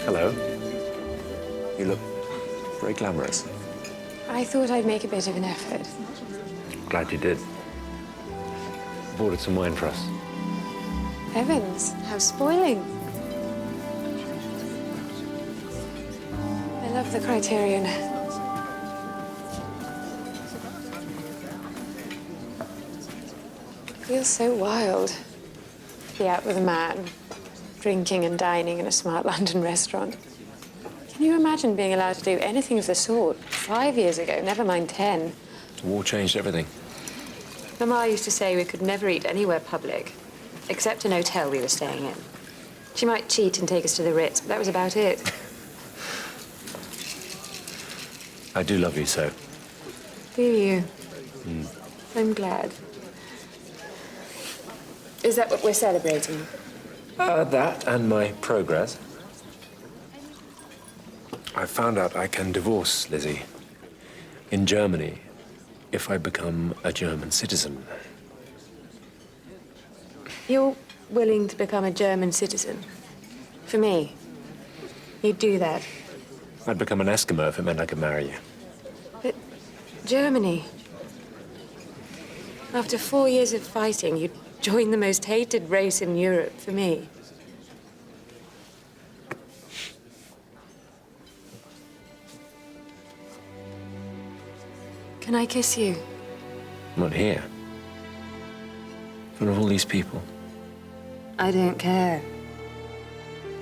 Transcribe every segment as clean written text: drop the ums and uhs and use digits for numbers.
Hello. You look very glamorous. I thought I'd make a bit of an effort. Glad you did. I've ordered some wine for us. Heavens, how spoiling. I love the Criterion. Feels so wild. Be out with a man, drinking and dining in a smart London restaurant. Can you imagine being allowed to do anything of the sort 5 years ago, never mind 10? The war changed everything. Mama used to say we could never eat anywhere public, except an hotel we were staying in. She might cheat and take us to the Ritz, but that was about it. I do love you so. Do you? I'm glad. Is that what we're celebrating? That and my progress. I found out I can divorce Lizzie in Germany if I become a German citizen. You're willing to become a German citizen? For me? You'd do that? I'd become an Eskimo if it meant I could marry you. But Germany? After 4 years of fighting, you'd join the most hated race in Europe for me. Can I kiss you? Not here. In front of all these people. I don't care.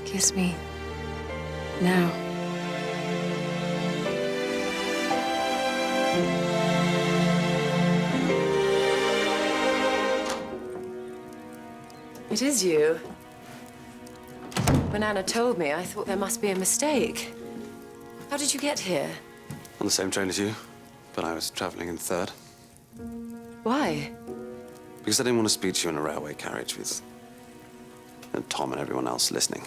Kiss me. Now. It is you. When Anna told me, I thought there must be a mistake. How did you get here? On the same train as you, but I was traveling in third. Why? Because I didn't want to speak to you in a railway carriage with Tom and everyone else listening.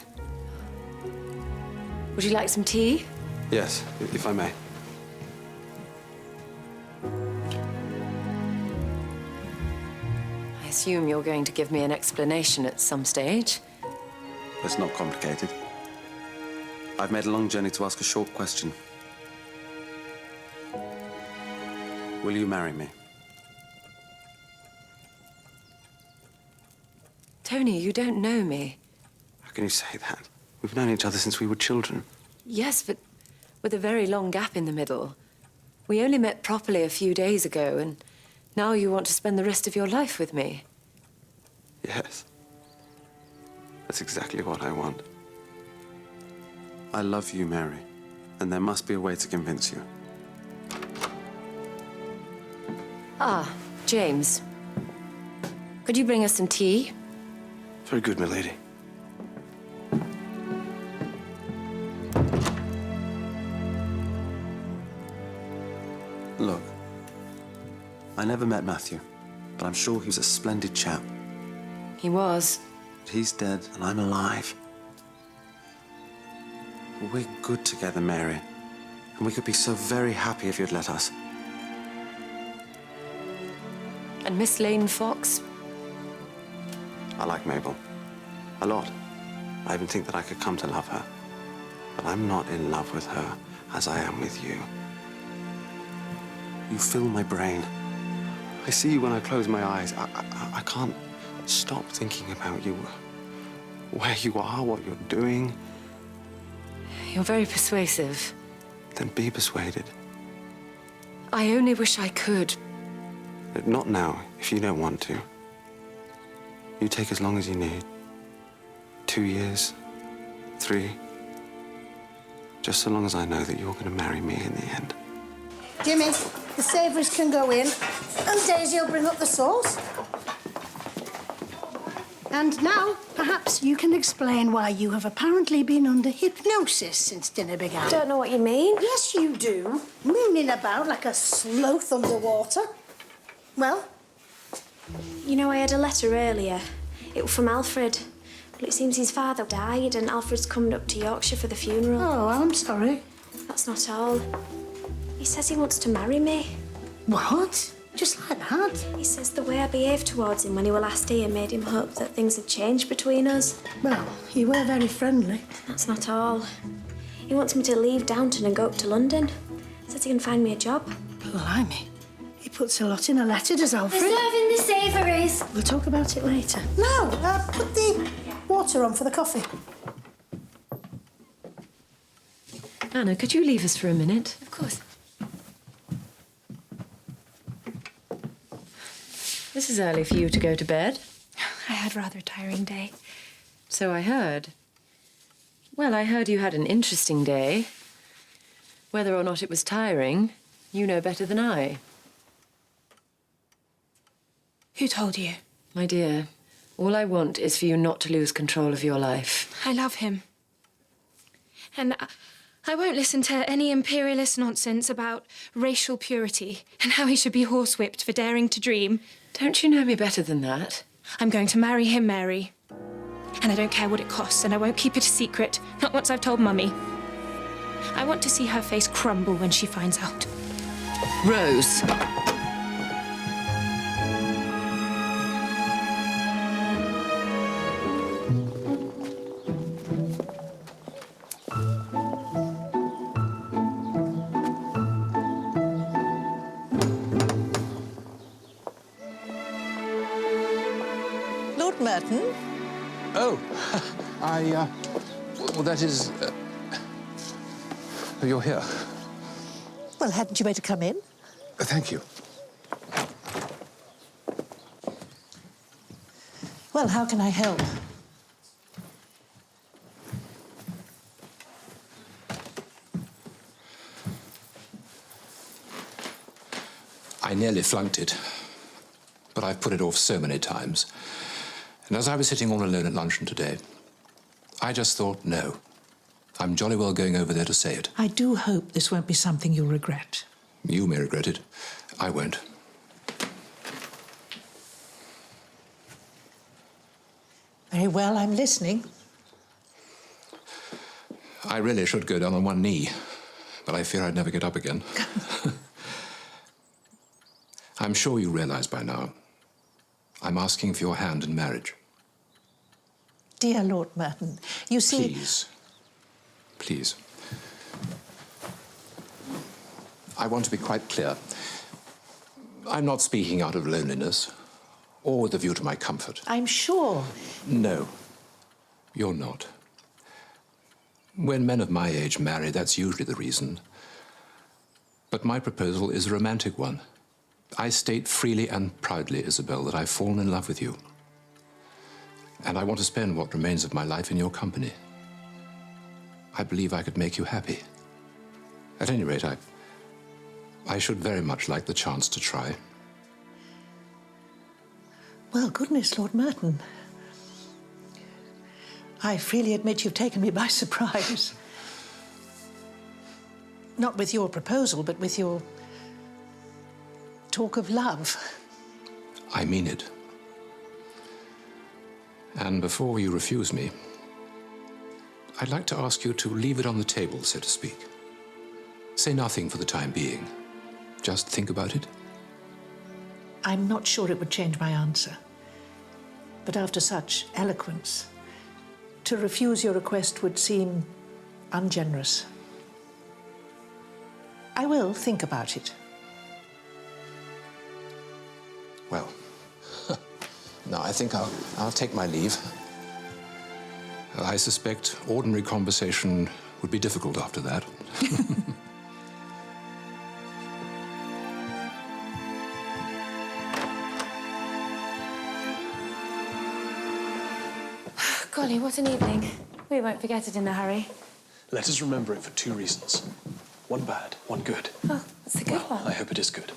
Would you like some tea? Yes, if I may. I assume you're going to give me an explanation at some stage. It's not complicated. I've made a long journey to ask a short question. Will you marry me? Tony, you don't know me. How can you say that? We've known each other since we were children. Yes, but with a very long gap in the middle. We only met properly a few days ago, and now you want to spend the rest of your life with me. Yes. That's exactly what I want. I love you, Mary, and there must be a way to convince you. Ah, James. Could you bring us some tea? Very good, milady. Look, I never met Matthew, but I'm sure he was a splendid chap. He was. He's dead, and I'm alive. We're good together, Mary, and we could be so very happy if you'd let us. And Miss Lane Fox? I like Mabel. A lot. I even think that I could come to love her. But I'm not in love with her as I am with you. You fill my brain. I see you when I close my eyes. I can't stop thinking about you. Where you are, what you're doing. You're very persuasive. Then be persuaded. I only wish I could. Not now, if you don't want to. You take as long as you need. 2 years, 3. Just so long as I know that you're going to marry me in the end. Jimmy, the savouries can go in, and Daisy will bring up the sauce. And now, perhaps you can explain why you have apparently been under hypnosis since dinner began. I don't know what you mean. Yes, you do. Mooning about like a sloth underwater. Well? You know, I had a letter earlier. It was from Alfred. Well, it seems his father died and Alfred's coming up to Yorkshire for the funeral. Oh, I'm sorry. That's not all. He says he wants to marry me. What? Just like that? He says the way I behaved towards him when he were last here made him hope that things had changed between us. Well, you were very friendly. That's not all. He wants me to leave Downton and go up to London. Says he can find me a job. Blimey. He puts a lot in a letter, does Alfred? Preserving the savouries. We'll talk about it later. No, put the water on for the coffee. Anna, could you leave us for a minute? Of course. This is early for you to go to bed. I had rather a tiring day. So I heard. Well, I heard you had an interesting day. Whether or not it was tiring, you know better than I. Who told you? My dear, all I want is for you not to lose control of your life. I love him. And I won't listen to any imperialist nonsense about racial purity and how he should be horsewhipped for daring to dream. Don't you know me better than that? I'm going to marry him, Mary. And I don't care what it costs, and I won't keep it a secret, not once I've told Mummy. I want to see her face crumble when she finds out. Rose. Lord Merton? Oh, well, that is... you're here. Well, hadn't you better come in? Thank you. Well, how can I help? I nearly flunked it, but I've put it off so many times. And as I was sitting all alone at luncheon today, I just thought, no, I'm jolly well going over there to say it. I do hope this won't be something you'll regret. You may regret it. I won't. Very well, I'm listening. I really should go down on one knee, but I fear I'd never get up again. I'm sure you realize by now, I'm asking for your hand in marriage. Dear Lord Merton, you see... Please. Please. I want to be quite clear. I'm not speaking out of loneliness or with a view to my comfort. I'm sure. No, you're not. When men of my age marry, that's usually the reason. But my proposal is a romantic one. I state freely and proudly, Isabel, that I've fallen in love with you. And I want to spend what remains of my life in your company. I believe I could make you happy. At any rate, I should very much like the chance to try. Well, goodness, Lord Merton. I freely admit you've taken me by surprise. Not with your proposal, but with your talk of love. I mean it. And before you refuse me, I'd like to ask you to leave it on the table, so to speak. Say nothing for the time being. Just think about it. I'm not sure it would change my answer. But after such eloquence, to refuse your request would seem ungenerous. I will think about it. Well, now I think I'll take my leave. I suspect ordinary conversation would be difficult after that. Golly, what an evening. We won't forget it in a hurry. Let us remember it for two reasons. One bad, one good. Oh, what's the good one? I hope it is good.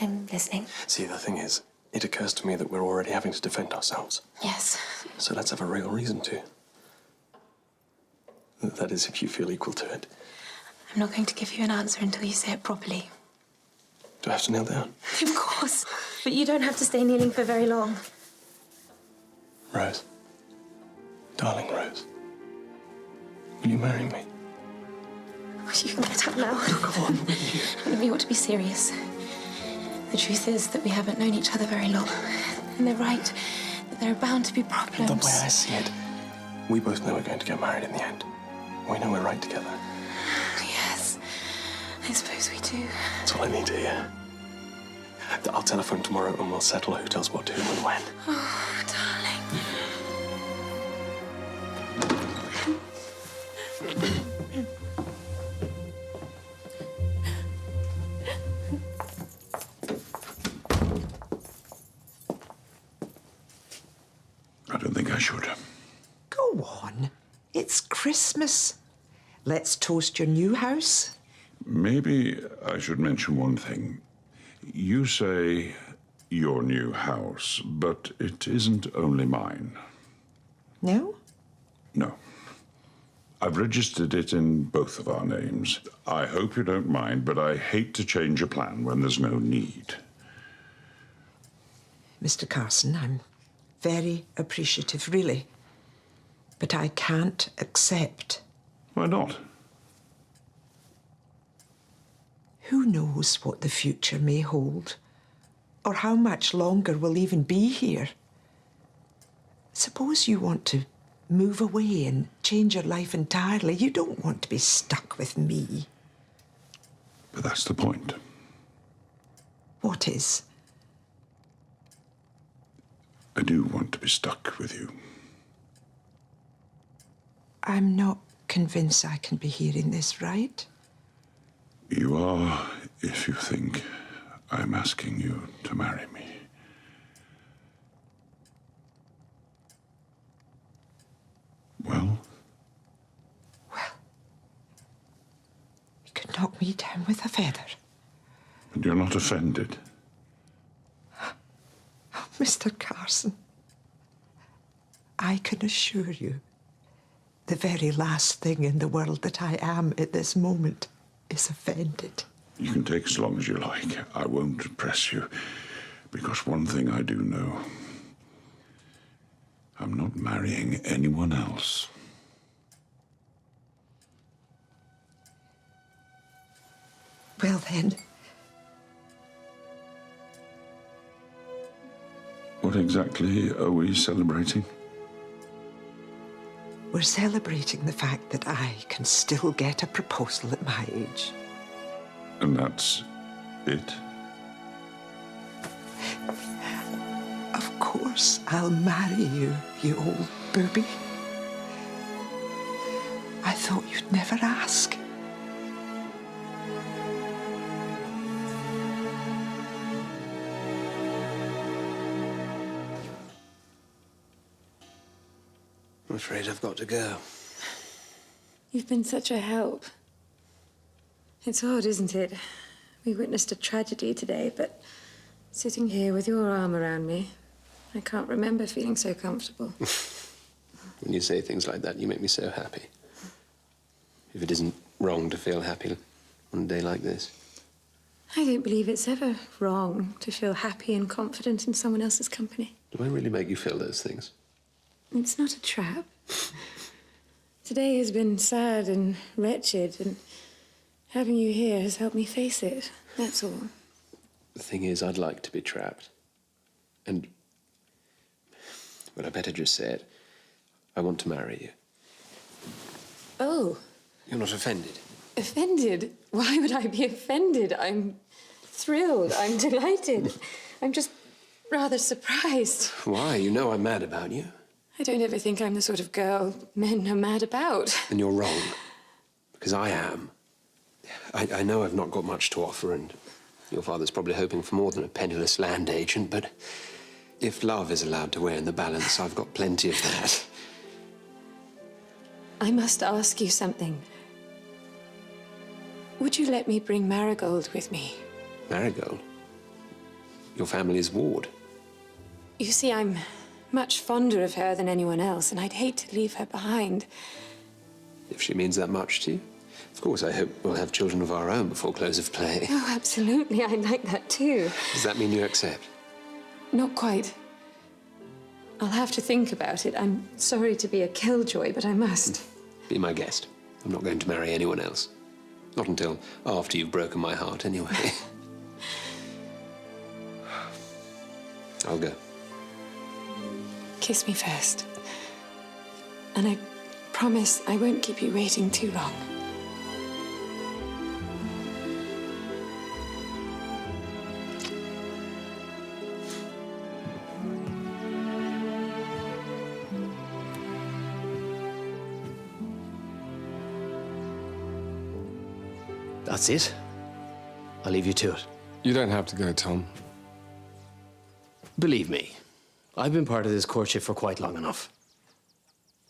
I'm listening. See, the thing is, it occurs to me that we're already having to defend ourselves. Yes. So let's have a real reason to. That is, if you feel equal to it. I'm not going to give you an answer until you say it properly. Do I have to kneel down? Of course. But you don't have to stay kneeling for very long. Rose. Darling Rose. Will you marry me? You can get up now. Come on. We ought to be serious. The truth is that we haven't known each other very long. And they're right, that there are bound to be problems. The way I see it, we both know we're going to get married in the end. We know we're right together. Yes, I suppose we do. That's all I need to hear. I'll telephone tomorrow and we'll settle who tells what to whom and when. Oh, darling. I don't think I should. Go on. It's Christmas. Let's toast your new house. Maybe I should mention one thing. You say your new house, but it isn't only mine. No? No. I've registered it in both of our names. I hope you don't mind, but I hate to change a plan when there's no need. Mr. Carson, I'm very appreciative, really. But I can't accept. Why not? Who knows what the future may hold, or how much longer we'll even be here. Suppose you want to move away and change your life entirely. You don't want to be stuck with me. But that's the point. What is? I do want to be stuck with you. I'm not convinced I can be hearing this right. You are, if you think I'm asking you to marry me. Well? Well, you could knock me down with a feather. But you're not offended. Oh, Mr. Carson, I can assure you the very last thing in the world that I am at this moment is offended. You can take as long as you like. I won't press you, because one thing I do know. I'm not marrying anyone else. Well, then. What exactly are we celebrating? We're celebrating the fact that I can still get a proposal at my age. And that's it? Of course I'll marry you, you old booby. I thought you'd never ask. I'm afraid I've got to go. You've been such a help. It's odd, isn't it? We witnessed a tragedy today, but sitting here with your arm around me, I can't remember feeling so comfortable. When you say things like that, you make me so happy. If it isn't wrong to feel happy on a day like this. I don't believe it's ever wrong to feel happy and confident in someone else's company. Do I really make you feel those things? It's not a trap. Today has been sad and wretched, and having you here has helped me face it. That's all. The thing is, I'd like to be trapped. And, well, I better just say it. I want to marry you. Oh. You're not offended? Offended? Why would I be offended? I'm thrilled. I'm delighted. I'm just rather surprised. Why? You know I'm mad about you. I don't ever think I'm the sort of girl men are mad about. And you're wrong. Because I am. I know I've not got much to offer, and your father's probably hoping for more than a penniless land agent, but if love is allowed to weigh in the balance, I've got plenty of that. I must ask you something. Would you let me bring Marigold with me? Marigold? Your family's ward? You see, I'm much fonder of her than anyone else, and I'd hate to leave her behind. If she means that much to you? Of course, I hope we'll have children of our own before close of play. Oh, absolutely. I'd like that too. Does that mean you accept? Not quite. I'll have to think about it. I'm sorry to be a killjoy, but I must. Be my guest. I'm not going to marry anyone else. Not until after you've broken my heart, anyway. I'll go. Kiss me first. And I promise I won't keep you waiting too long. That's it. I'll leave you to it. You don't have to go, Tom. Believe me, I've been part of this courtship for quite long enough.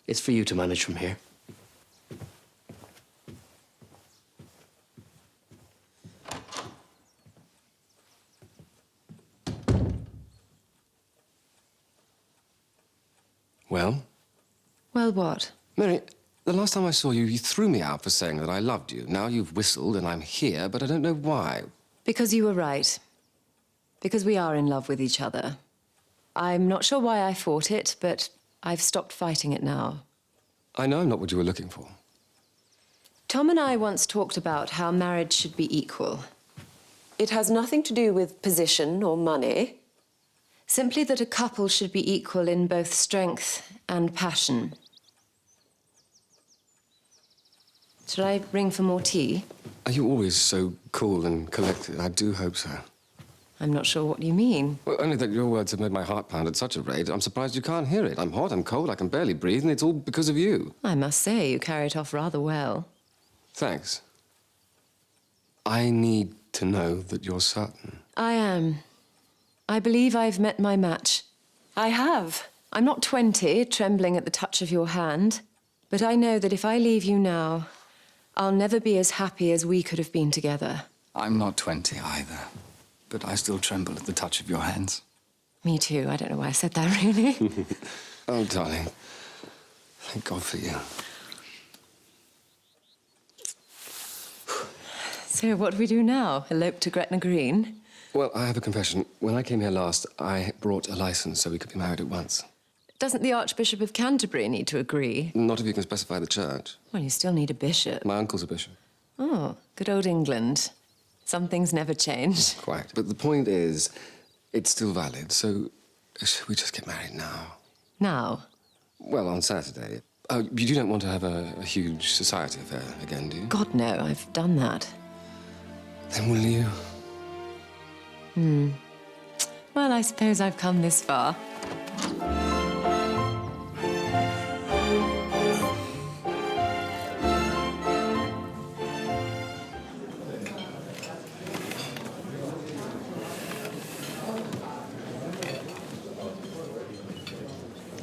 It's for you to manage from here. Well? Well, what? Mary, the last time I saw you, you threw me out for saying that I loved you. Now you've whistled and I'm here, but I don't know why. Because you were right. Because we are in love with each other. I'm not sure why I fought it, but I've stopped fighting it now. I know I'm not what you were looking for. Tom and I once talked about how marriage should be equal. It has nothing to do with position or money. Simply that a couple should be equal in both strength and passion. Should I ring for more tea? Are you always so cool and collected? I do hope so. I'm not sure what you mean. Well, only that your words have made my heart pound at such a rate, I'm surprised you can't hear it. I'm hot, I'm cold, I can barely breathe, and it's all because of you. I must say, you carry it off rather well. Thanks. I need to know that you're certain. I am. I believe I've met my match. I have. I'm not 20, trembling at the touch of your hand. But I know that if I leave you now, I'll never be as happy as we could have been together. I'm not 20 either, but I still tremble at the touch of your hands. Me too. I don't know why I said that, really. Oh, darling. Thank God for you. So what do we do now? Elope to Gretna Green? Well, I have a confession. When I came here last, I brought a license so we could be married at once. Doesn't the Archbishop of Canterbury need to agree? Not if you can specify the church. Well, you still need a bishop. My uncle's a bishop. Oh, good old England. Some things never change. Quite. But the point is, it's still valid, so should we just get married now? Now? Well, on Saturday. Oh, you don't want to have a huge society affair again, do you? God, no. I've done that. Then will you? Well, I suppose I've come this far.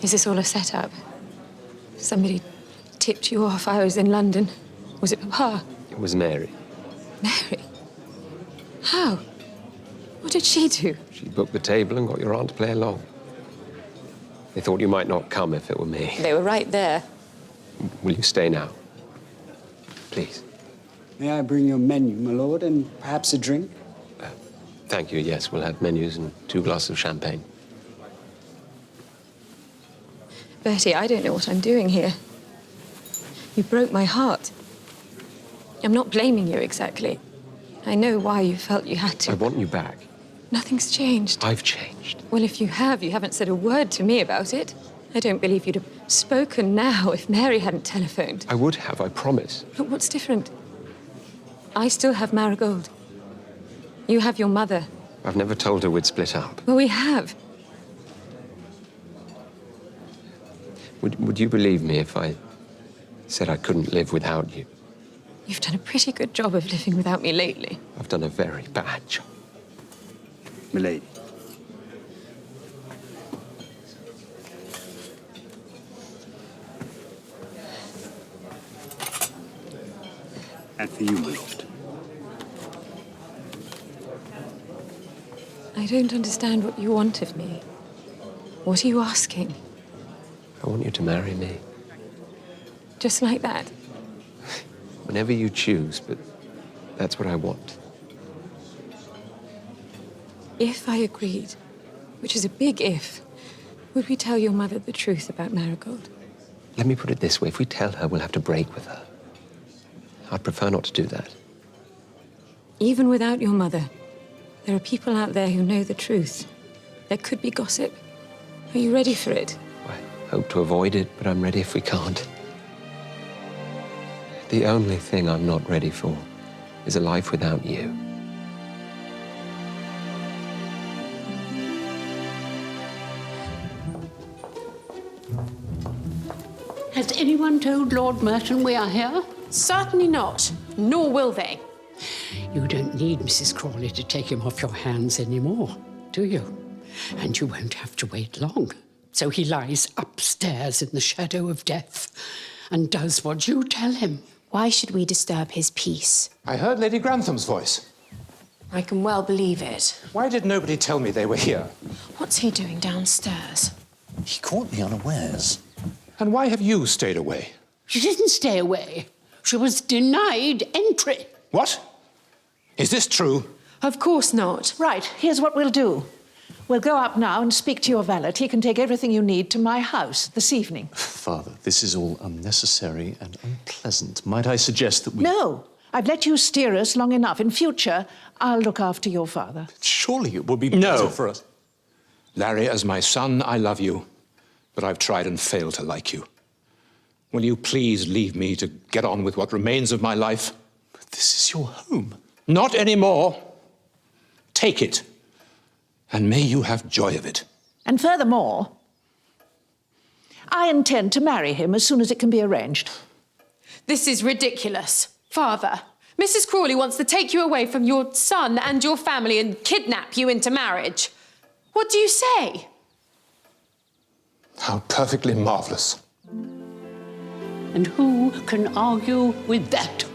Is this all a setup? Somebody tipped you off I was in London. Was it Papa? It was Mary. Mary? How? What did she do? She booked the table and got your aunt to play along. They thought you might not come if it were me. They were right there. Will you stay now? Please. May I bring you a menu, my lord, and perhaps a drink? Thank you, yes. We'll have menus and 2 glasses of champagne. Bertie, I don't know what I'm doing here. You broke my heart. I'm not blaming you exactly. I know why you felt you had to. I want you back. Nothing's changed. I've changed. Well, if you haven't said a word to me about it. I don't believe you'd have spoken now if Mary hadn't telephoned. I would have, I promise. But what's different? I still have Marigold. You have your mother. I've never told her we'd split up. Well, we have. Would you believe me if I said I couldn't live without you? You've done a pretty good job of living without me lately. I've done a very bad job. Milady. And for you, my lord. I don't understand what you want of me. What are you asking? I want you to marry me. Just like that? Whenever you choose, but that's what I want. If I agreed, which is a big if, would we tell your mother the truth about Marigold? Let me put it this way. If we tell her, we'll have to break with her. I'd prefer not to do that. Even without your mother, there are people out there who know the truth. There could be gossip. Are you ready for it? I hope to avoid it, but I'm ready if we can't. The only thing I'm not ready for is a life without you. Has anyone told Lord Merton we are here? Certainly not, nor will they. You don't need Mrs. Crawley to take him off your hands anymore, do you? And you won't have to wait long. So he lies upstairs in the shadow of death and does what you tell him. Why should we disturb his peace? I heard Lady Grantham's voice. I can well believe it. Why did nobody tell me they were here? What's he doing downstairs? He caught me unawares. And why have you stayed away? She didn't stay away. She was denied entry. What? Is this true? Of course not. Right, here's what we'll do. We'll go up now and speak to your valet. He can take everything you need to my house this evening. Father, this is all unnecessary and unpleasant. Might I suggest that we... No, I've let you steer us long enough. In future, I'll look after your father. Surely it would be No. better for us. Larry, as my son, I love you, but I've tried and failed to like you. Will you please leave me to get on with what remains of my life? But this is your home. Not anymore. Take it, and may you have joy of it. And furthermore, I intend to marry him as soon as it can be arranged. This is ridiculous. Father, Mrs. Crawley wants to take you away from your son and your family and kidnap you into marriage. What do you say? How perfectly marvelous. And who can argue with that?